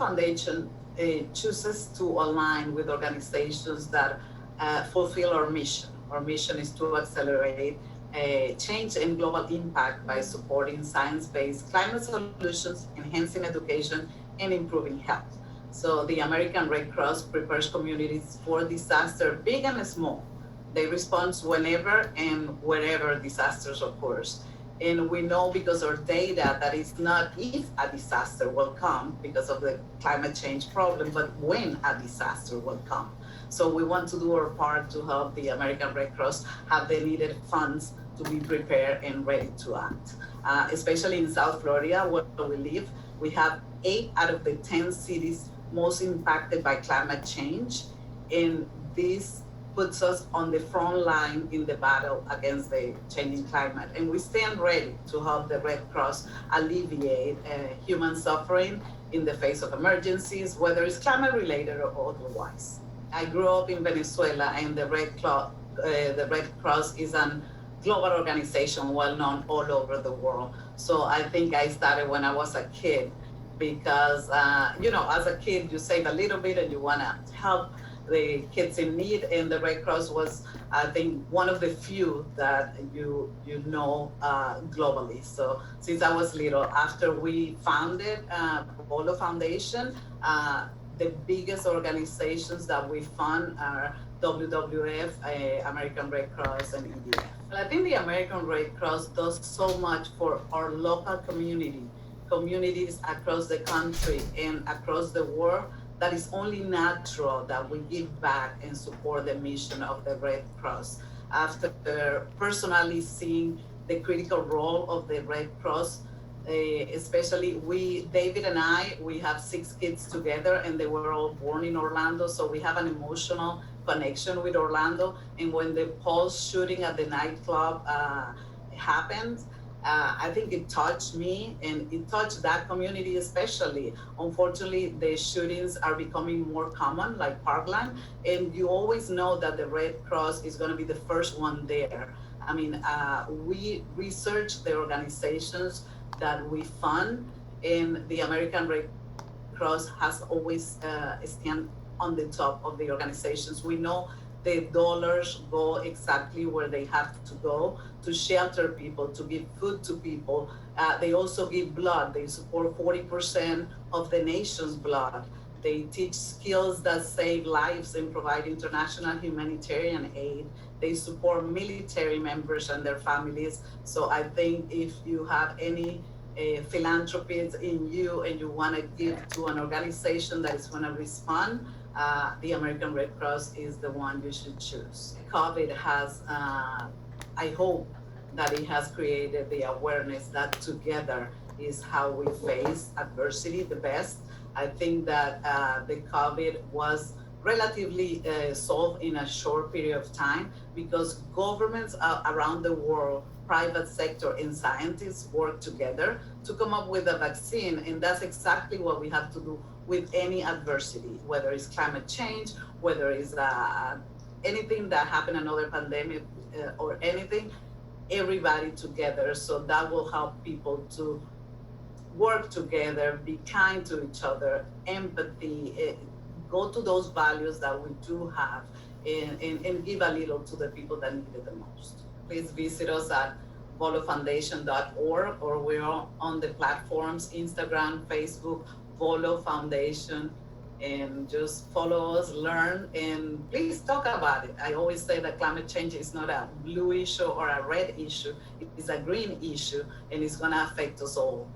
Foundation chooses to align with organizations that fulfill our mission. Our mission is to accelerate change and global impact by supporting science-based climate solutions, enhancing education, and improving health. So the American Red Cross prepares communities for disaster, big and small. They respond whenever and wherever disasters occurs. And we know because our data that it's not if a disaster will come because of the climate change problem, but when a disaster will come. So we want to do our part to help the American Red Cross have the needed funds to be prepared and ready to act. Especially in South Florida, where we live, we have 8 out of the 10 cities most impacted by climate change. And this puts us on the front line in the battle against the changing climate. And we stand ready to help the Red Cross alleviate human suffering in the face of emergencies, whether it's climate related or otherwise. I grew up in Venezuela, and the Red Cross is a global organization well known all over the world. So I think I started when I was a kid because, as a kid, you save a little bit and you want to help the kids in need, and the Red Cross was, I think, one of the few that you know globally. So since I was little, after we founded VoLo Foundation, the biggest organizations that we fund are WWF, American Red Cross, and EDF. Well, I think the American Red Cross does so much for our local communities across the country and across the world, that is only natural that we give back and support the mission of the Red Cross. After personally seeing the critical role of the Red Cross, especially David and I, we have 6 kids together, and they were all born in Orlando, so we have an emotional connection with Orlando. And when the Pulse shooting at the nightclub happened, I think it touched me, and it touched that community especially. Unfortunately, the shootings are becoming more common, like Parkland, and you always know that the Red Cross is going to be the first one there. I mean, we research the organizations that we fund, and the American Red Cross has always stand on the top of the organizations. We know the dollars go exactly where they have to go, to shelter people, to give food to people. They also give blood. They support 40% of the nation's blood. They teach skills that save lives and provide international humanitarian aid. They support military members and their families. So I think if you have any philanthropists in you and you want to give to an organization that is going to respond, the American Red Cross is the one you should choose. COVID has, I hope that it has created the awareness that together is how we face adversity the best. I think that the COVID was relatively solved in a short period of time because governments around the world, private sector, and scientists work together to come up with a vaccine. And that's exactly what we have to do with any adversity, whether it's climate change, whether it's anything that happened, another pandemic or anything, everybody together. So that will help people to work together, be kind to each other, empathy, go to those values that we do have, and give a little to the people that need it the most. Please visit us at VoLoFoundation.org, or we're on the platforms, Instagram, Facebook, VoLo Foundation, and just follow us, learn, and please talk about it. I always say that climate change is not a blue issue or a red issue, it is a green issue, and it's gonna affect us all.